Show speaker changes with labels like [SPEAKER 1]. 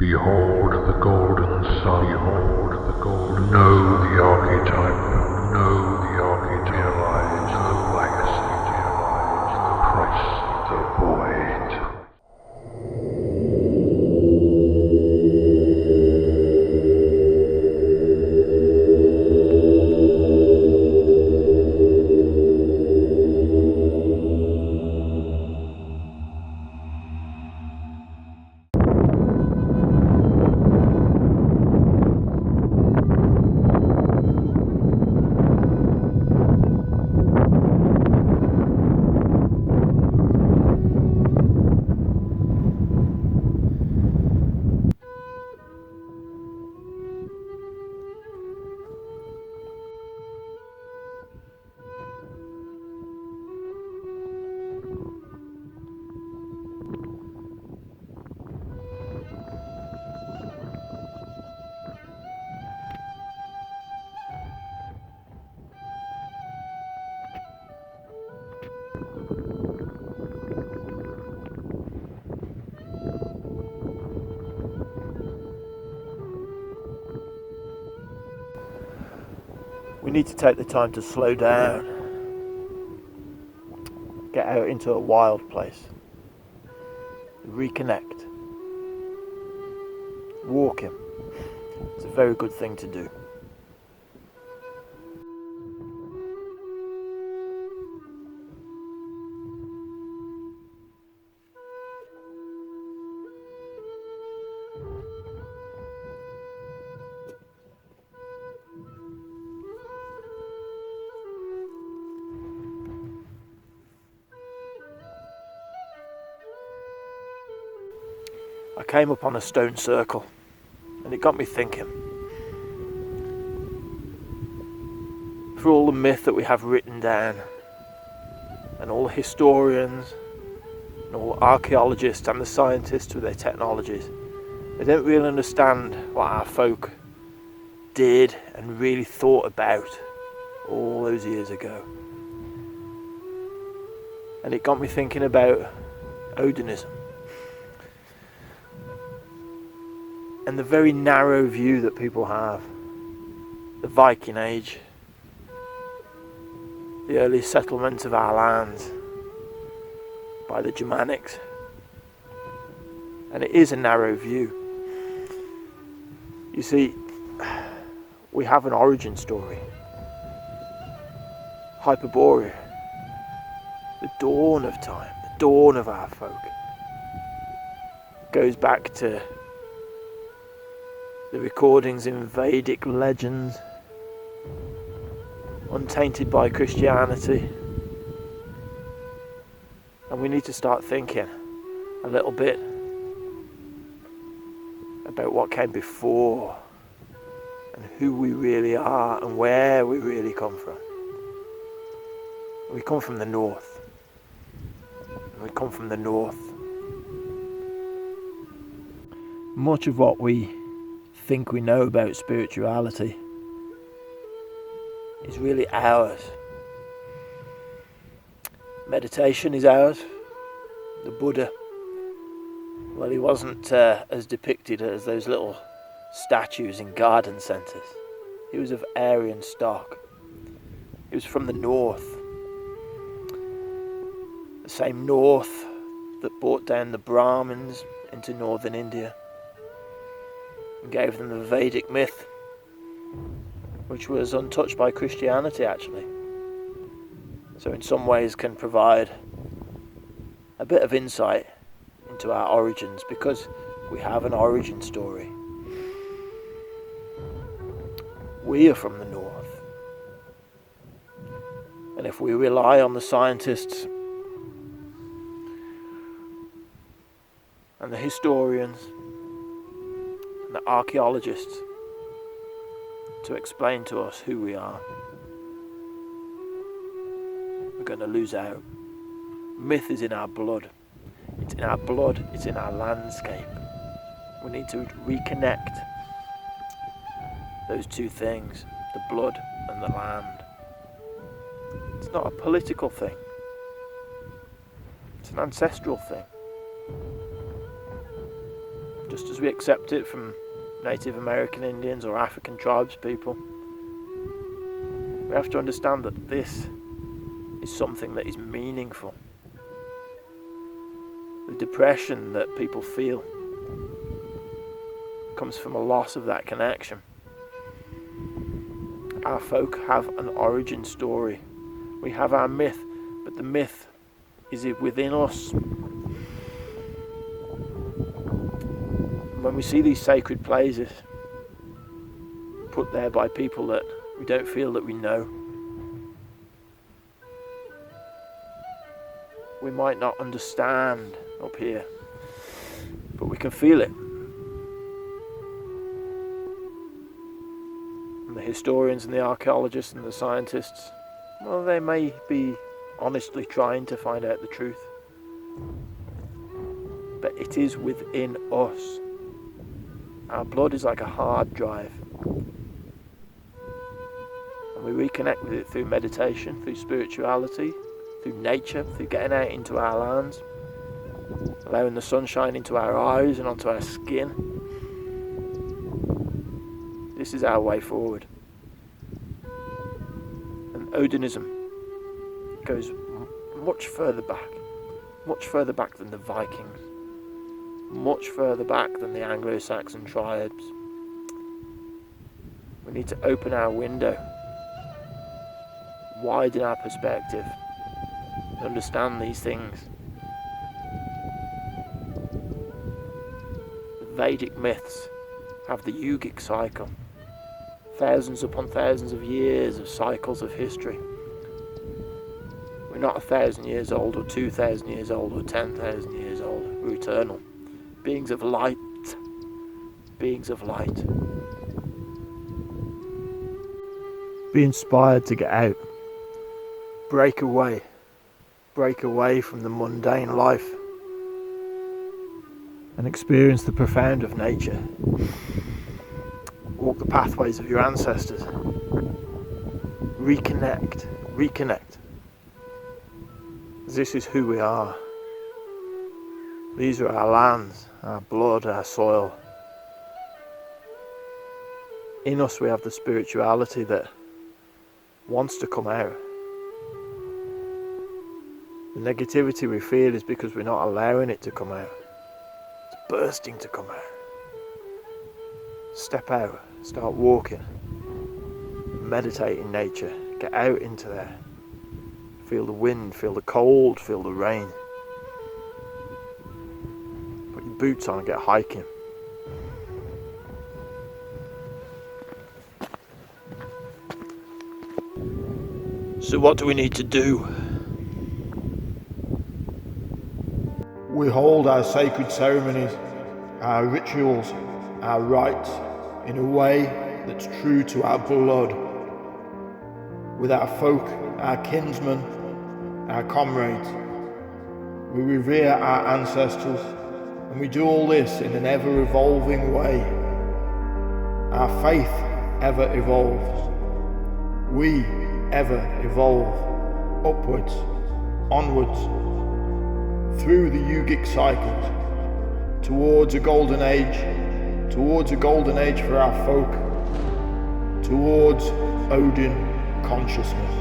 [SPEAKER 1] Behold the golden sun, behold the golden know the archetype, know the archetype, realize the legacy, realize the price, the void.
[SPEAKER 2] We need to take the time to slow down, get out into a wild place, reconnect, walking. It's a very good thing to do. I came upon a stone circle and it got me thinking. For all the myth that we have written down, and all the historians, and all the archaeologists and the scientists with their technologies, they don't really understand what our folk did and really thought about all those years ago. And it got me thinking about Odinism. And the very narrow view that people have. The Viking Age, the early settlement of our lands by the Germanics. And it is a narrow view. You see, we have an origin story. Hyperborea, the dawn of time, the dawn of our folk, goes back to the recordings in Vedic legends, untainted by Christianity. And we need to start thinking a little bit about what came before and who we really are and where we really come from. We come from the north. And we come from the north. Much of what we think we know about spirituality is really ours. Meditation is ours. The Buddha, well, he wasn't as depicted as those little statues in garden centres. He was of Aryan stock. He was from the north. The same north that brought down the Brahmins into northern India and gave them the Vedic myth, which was untouched by Christianity actually. So in some ways can provide a bit of insight into our origins, because we have an origin story. We are from the north. And if we rely on the scientists and the historians and the archaeologists to explain to us who we are, we're going to lose out. Myth is in our blood. It's in our blood, it's in our landscape. We need to reconnect those two things, the blood and the land. It's not a political thing. It's an ancestral thing. just as we accept it from Native American Indians or African tribes people. We have to understand that this is something that is meaningful. The depression that people feel comes from a loss of that connection. Our folk have an origin story. We have our myth, but the myth is within us. When we see these sacred places put there by people that we don't feel that we know, we might not understand up here, but we can feel it. And the historians and the archaeologists and the scientists, well, they may be honestly trying to find out the truth, but it is within us. Our blood is like a hard drive, and we reconnect with it through meditation, through spirituality, through nature, through getting out into our lands, allowing the sunshine into our eyes and onto our skin. This is our way forward. And Odinism goes much further back than the Vikings, much further back than the Anglo-Saxon tribes. We need to open our window, widen our perspective, understand these things. The Vedic myths have the yogic cycle, thousands upon thousands of years of cycles of history. We're not 1,000 years old or 2,000 years old or 10,000 years old. We're eternal. Beings of light. Beings of light. Be inspired to get out. Break away. Break away from the mundane life and experience the profound of nature. Walk the pathways of your ancestors. Reconnect. This is who we are. These are our lands, our blood, our soil. In us we have the spirituality that wants to come out. The negativity we feel is because we're not allowing it to come out. It's bursting to come out. Step out, start walking, meditate in nature, get out into there. Feel the wind, feel the cold, feel the rain. Put your boots on and get hiking. So what do we need to do?
[SPEAKER 3] We hold our sacred ceremonies, our rituals, our rites in a way that's true to our blood. With our folk, our kinsmen, our comrades. We revere our ancestors, and we do all this in an ever-evolving way. Our faith ever evolves. We ever evolve upwards, onwards, through the yogic cycles, towards a golden age for our folk, towards Odin consciousness.